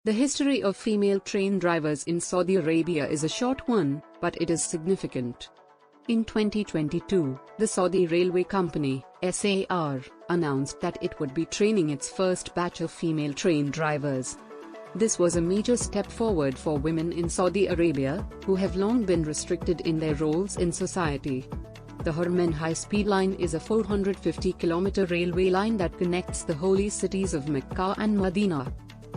The history of female train drivers in Saudi Arabia is a short one, but it is significant. In 2022, the Saudi Railway Company, SAR, announced that it would be training its first batch of female train drivers. This was a major step forward for women in Saudi Arabia, who have long been restricted in their roles in society. The Haramain high-speed line is a 450-kilometer railway line that connects the holy cities of Mecca and Madina.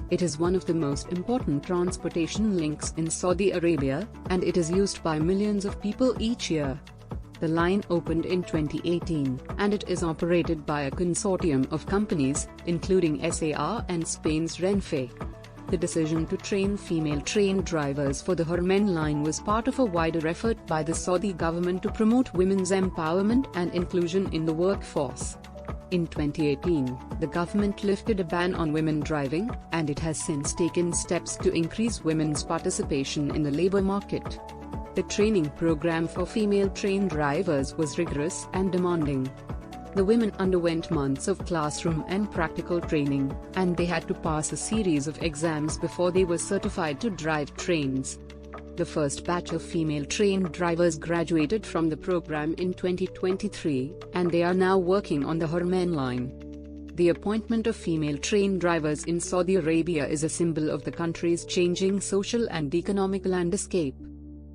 It is one of the most important transportation links in Saudi Arabia, and it is used by millions of people each year. The line opened in 2018, and it is operated by a consortium of companies, including SAR and Spain's Renfe. The decision to train female train drivers for the Haramain line was part of a wider effort by the Saudi government to promote women's empowerment and inclusion in the workforce. In 2018, the government lifted a ban on women driving, and it has since taken steps to increase women's participation in the labor market. The training program for female train drivers was rigorous and demanding. The women underwent months of classroom and practical training, and they had to pass a series of exams before they were certified to drive trains. The first batch of female train drivers graduated from the program in 2023, and they are now working on the Haramain line. The appointment of female train drivers in Saudi Arabia is a symbol of the country's changing social and economic landscape.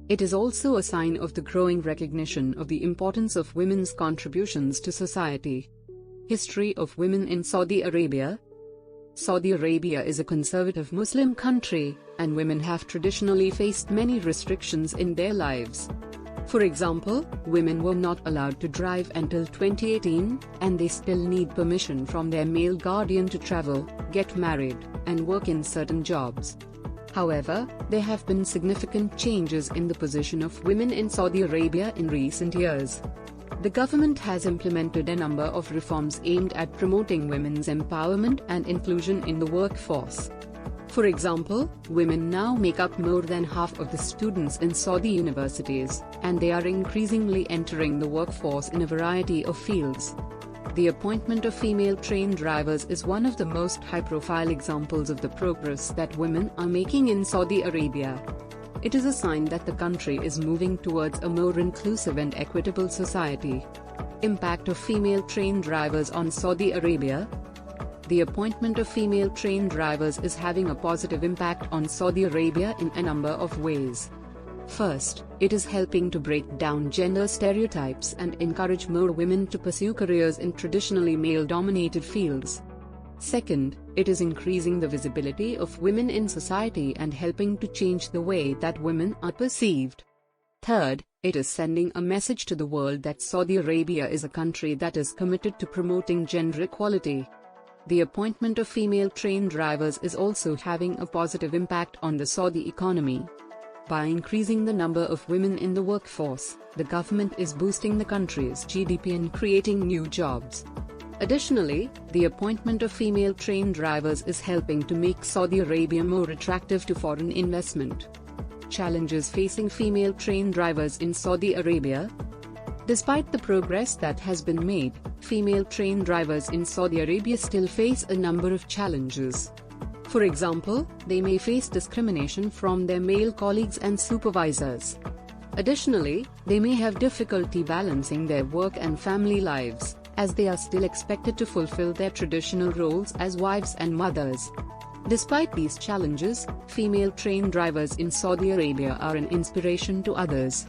It is also a sign of the growing recognition of the importance of women's contributions to society. History of women in Saudi Arabia. Saudi Arabia is a conservative Muslim country, and women have traditionally faced many restrictions in their lives. For example, women were not allowed to drive until 2018, and they still need permission from their male guardian to travel, get married, and work in certain jobs. However, there have been significant changes in the position of women in Saudi Arabia in recent years. The government has implemented a number of reforms aimed at promoting women's empowerment and inclusion in the workforce. For example, women now make up more than half of the students in Saudi universities, and they are increasingly entering the workforce in a variety of fields. The appointment of female train drivers is one of the most high-profile examples of the progress that women are making in Saudi Arabia. It is a sign that the country is moving towards a more inclusive and equitable society. Impact of female train drivers on Saudi Arabia. The appointment of female train drivers is having a positive impact on Saudi Arabia in a number of ways. First, it is helping to break down gender stereotypes and encourage more women to pursue careers in traditionally male-dominated fields. Second, it is increasing the visibility of women in society and helping to change the way that women are perceived. Third, it is sending a message to the world that Saudi Arabia is a country that is committed to promoting gender equality. The appointment of female train drivers is also having a positive impact on the Saudi economy. By increasing the number of women in the workforce, the government is boosting the country's GDP and creating new jobs. Additionally, the appointment of female train drivers is helping to make Saudi Arabia more attractive to foreign investment. Challenges facing female train drivers in Saudi Arabia. Despite the progress that has been made, female train drivers in Saudi Arabia still face a number of challenges. For example, they may face discrimination from their male colleagues and supervisors. Additionally, they may have difficulty balancing their work and family lives, as they are still expected to fulfill their traditional roles as wives and mothers. Despite these challenges, female train drivers in Saudi Arabia are an inspiration to others.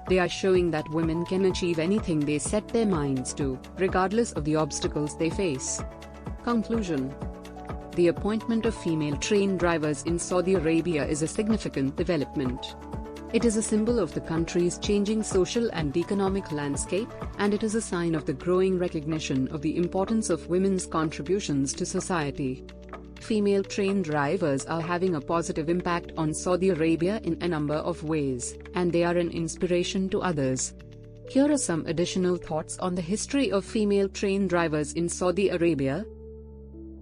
They are showing that women can achieve anything they set their minds to, regardless of the obstacles they face. Conclusion. The appointment of female train drivers in Saudi Arabia is a significant development. It is a symbol of the country's changing social and economic landscape, and it is a sign of the growing recognition of the importance of women's contributions to society. Female train drivers are having a positive impact on Saudi Arabia in a number of ways, and they are an inspiration to others. Here are some additional thoughts on the history of female train drivers in Saudi Arabia.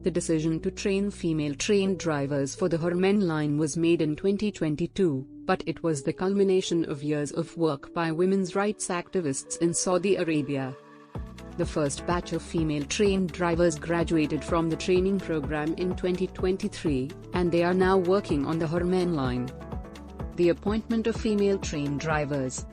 The decision to train female train drivers for the Haramain line was made in 2022, but it was the culmination of years of work by women's rights activists in Saudi Arabia. The first batch of female train drivers graduated from the training program in 2023, and they are now working on the Haramain line. The appointment of female train drivers